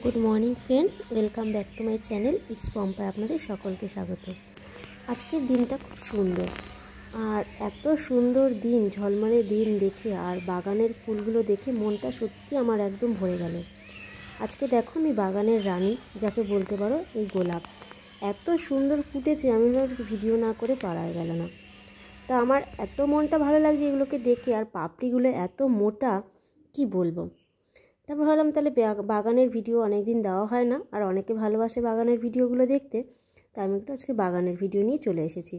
Good morning friends, welcome back to my channel it's পম্পায়। আপনাদের সকলকে স্বাগত। আজকের দিনটা খুব সুন্দর, আর এত সুন্দর দিন, ঝলমলে দিন দেখে আর বাগানের ফুলগুলো দেখে মনটা সত্যি আমার একদম ভরে গেল। আজকে দেখো আমি বাগানের রানী যাকে বলতে পারো, এই গোলাপ এত সুন্দর ফুটেছে, আমি ভিডিও না করে পারাই গেল না। তা আমার এত মনটা ভালো লাগছে এগুলোকে দেখে, আর পাপড়িগুলো এত মোটা কি বলবো। তারপর ভাবলাম তাহলে বাগানের ভিডিও অনেক দিন দেওয়া হয় না, আর অনেকে ভালোবাসে বাগানের ভিডিওগুলো দেখতে, তাই আমি একটু আজকে বাগানের ভিডিও নিয়ে চলে এসেছি।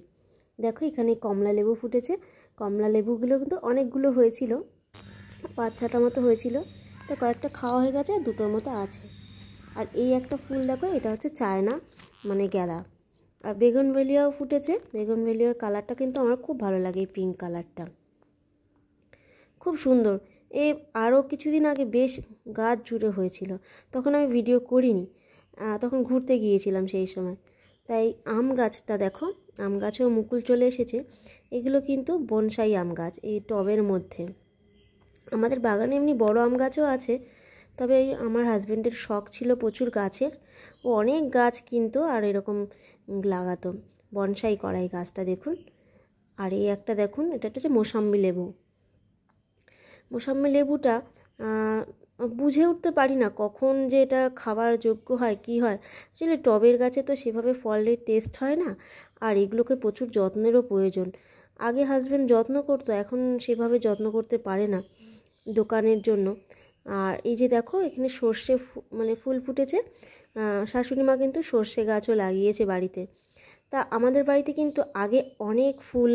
দেখো এখানে কমলা লেবু ফুটেছে। কমলা লেবুগুলো কিন্তু অনেকগুলো হয়েছিল, 5-6টা মতো হয়েছিল, তা কয়েকটা খাওয়া হয়ে গেছে, আর 2টোর মতো আছে। আর এই একটা ফুল দেখো, এটা হচ্ছে চায়না মানে গাঁদা। আর বেগুনভেলিয়াও ফুটেছে। বেগুনভেলিয়ার কালারটা কিন্তু আমার খুব ভালো লাগে, এই পিঙ্ক কালারটা খুব সুন্দর। আরও কিছুদিন আগে বেশ গাছ জুড়ে হয়েছিল, তখন আমি ভিডিও করিনি, তখন ঘুরতে গিয়েছিলাম সেই সময়। তাই আম গাছটা দেখো, আম গাছেও মুকুল চলে এসেছে। এগুলো কিন্তু বনসাই আম গাছ, এই টবের মধ্যে। আমাদের বাগানে এমনি বড় আম গাছও আছে, তবে আমার হাজব্যান্ডের শখ ছিল প্রচুর গাছের, ও অনেক গাছ কিনতো আর এরকম লাগাতো, বনসাই করা এই গাছটা দেখুন। আর এই একটা দেখুন, এটা হচ্ছে মৌসাম্বি লেবু। মৌসাম্বি লেবুটা বুঝে উঠতে পারি না কখন যে এটা খাবার যোগ্য হয় কি হয়। আসলে টবের গাছে তো সেভাবে ফলের টেস্ট হয় না, আর এগুলোকে প্রচুর যত্নেরও প্রয়োজন। আগে হাজব্যান্ড যত্ন করতো, এখন সেভাবে যত্ন করতে পারে না দোকানের জন্য। আর এই যে দেখো এখানে সর্ষে মানে ফুল ফুটেছে। শাশুড়ি মা কিন্তু সর্ষে গাছও লাগিয়েছে বাড়িতে। তা আমাদের বাড়িতে কিন্তু আগে অনেক ফুল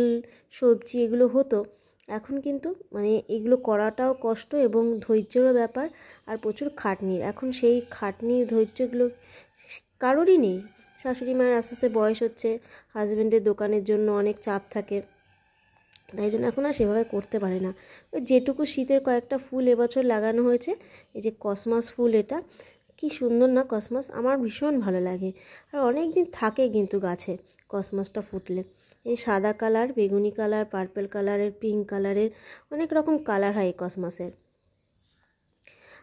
সবজি এগুলো হতো, এখন কিন্তু মানে এগুলো করাটাও কষ্ট এবং ধৈর্যেরও ব্যাপার, আর প্রচুর খাটনির। এখন সেই খাটনির ধৈর্যগুলো কারোরই নেই। শাশুড়ি মায়ের আস্তে আস্তে বয়স হচ্ছে, হাজব্যান্ডের দোকানের জন্য অনেক চাপ থাকে, তাই জন্য এখন আর সেভাবে করতে পারে না। ওই যেটুকু শীতের কয়েকটা ফুল এবছর লাগানো হয়েছে, এই যে কসমস ফুল, এটা কি সুন্দর না কসমস, আমার ভীষণ ভালো লাগে। আর অনেক দিন থাকে কিন্তু গাছে কসমসটা ফুটলে। এই সাদা কালার, বেগুনি কালার, পার্পল কালারের, পিঙ্ক কালারের, অনেক রকম কালার হয় এই কসমসের।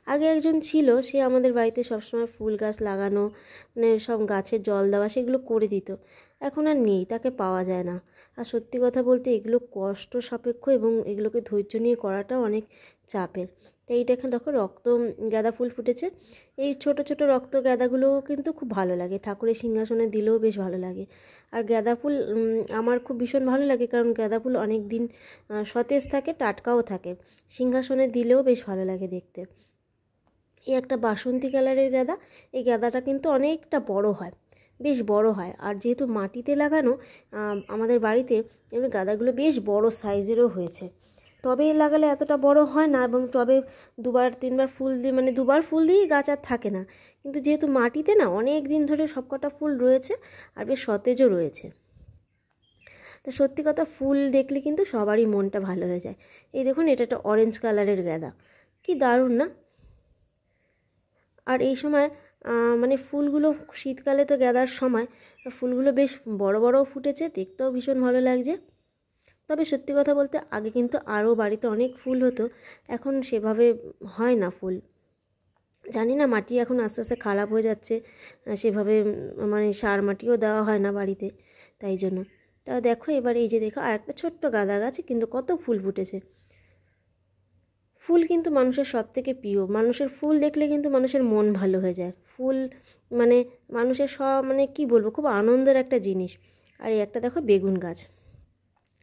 আগে একজন ছিল, সে আমাদের বাড়িতে সবসময় ফুল গাছ লাগানো, মানে সব গাছে জল দেওয়া সেগুলো করে দিত। এখন আর নেই, তাকে পাওয়া যায় না। আর সত্যি কথা বলতে এগুলো কষ্ট সাপেক্ষ এবং এগুলোকে ধৈর্য নিয়ে করাটাও অনেক চাপের। তাই এইটা এখানে দেখো রক্ত গাঁদা ফুল ফুটেছে। এই ছোট ছোট রক্ত গাঁদাগুলোও কিন্তু খুব ভালো লাগে, ঠাকুরের সিংহাসনে দিলেও বেশ ভালো লাগে। আর গাঁদা ফুল আমার খুব ভীষণ ভালো লাগে, কারণ গাঁদা ফুল অনেক দিন সতেজ থাকে, টাটকাও থাকে, সিংহাসনে দিলেও বেশ ভালো লাগে দেখতে। এই একটা বাসন্তী কালারের গাঁদা, এই গাঁদাটা কিন্তু অনেকটা বড় হয়, বেশ বড় হয়। আর যেহেতু মাটিতে লাগানো আমাদের বাড়িতে, এমনি গাঁদাগুলো বেশ বড় সাইজেরও হয়েছে। টবে লাগালে এতটা বড় হয় না, এবং টবে 2-3বার ফুল দিয়ে, মানে 2বার ফুল দিয়েই গাছ আর থাকে না। কিন্তু যেহেতু মাটিতে না অনেক দিন ধরে সবকটা ফুল রয়েছে, আর বেশ সতেজও রয়েছে। তো সত্যি কথা, ফুল দেখলে কিন্তু সবারই মনটা ভালো হয়ে যায়। এই দেখুন, এটা একটা অরেঞ্জ কালারের গাঁদা, কি দারুণ না। আর এই সময় মানে ফুলগুলো, শীতকালে তো গাঁদার সময়, ফুলগুলো বেশ বড় বড়ও ফুটেছে, দেখতেও ভীষণ ভালো লাগছে। তবে সত্যি কথা বলতে আগে কিন্তু আরও বাড়িতে অনেক ফুল হতো, এখন সেভাবে হয় না ফুল। জানি না, মাটি এখন আস্তে আস্তে খারাপ হয়ে যাচ্ছে, সেভাবে মানে সার মাটিও দেওয়া হয় না বাড়িতে, তাই জন্য। তা দেখো এবার এই যে দেখো, আর একটা ছোট্ট গাঁদা গাছে কিন্তু কত ফুল ফুটেছে। ফুল কিন্তু মানুষের সব থেকে প্রিয়, মানুষের ফুল দেখলে কিন্তু মানুষের মন ভালো হয়ে যায়। ফুল মানে মানুষের সব, মানে কি বলবো, খুব আনন্দের একটা জিনিস। আর এই একটা দেখো বেগুন গাছ,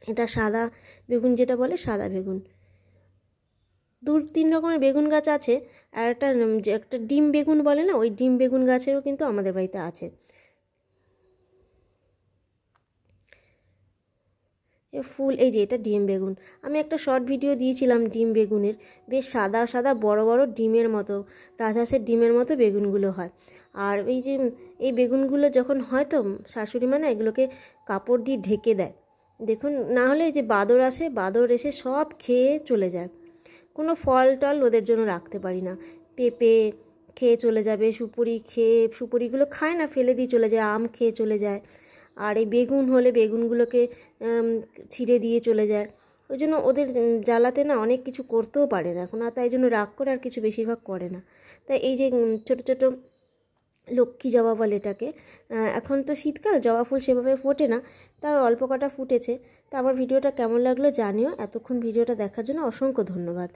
এটা সাদা বেগুন যেটা বলে, সাদা বেগুন। 2-3 রকমের বেগুন গাছ আছে, আর একটা ডিম বেগুন বলে না, ওই ডিম বেগুন গাছেরও কিন্তু আমাদের বাড়িতে আছে। ফুল, এই যে এটা ডিম বেগুন, আমি একটা শর্ট ভিডিও দিয়েছিলাম ডিম বেগুনের, বেশ সাদা সাদা বড় বড় ডিমের মতো, রাজহাঁসের ডিমের মতো বেগুনগুলো হয়। আর এই যে এই বেগুনগুলো যখন হয়, তো শাশুড়ি মা না এগুলোকে কাপড় দিয়ে ঢেকে দেয়, দেখুন, না হলে এই যে বাদর আসে, বাদর এসে সব খেয়ে চলে যায়। কোনো ফল টল ওদের জন্য রাখতে পারি না, পেঁপে খেয়ে চলে যাবে, সুপুরিগুলো খায় না, ফেলে দিয়ে চলে যায়, আম খেয়ে চলে যায়। আর এই বেগুন হলে বেগুনগুলোকে ছিঁড়ে দিয়ে চলে যায়। ওই জন্য ওদের জ্বালাতে না অনেক কিছু করতেও পারে না এখন, আর তাই জন্য রাগ করে আর কিছু বেশিরভাগ করে না। তাই এই যে ছোট ছোট লক্ষ্মী জবা বলে এটাকে। এখন তো শীতকাল, জবা ফুল সেভাবে ফোটে না, তাও অল্প কটা ফুটেছে। তা আমার ভিডিওটা কেমন লাগলো জানিও। এতক্ষণ ভিডিওটা দেখার জন্য অসংখ্য ধন্যবাদ।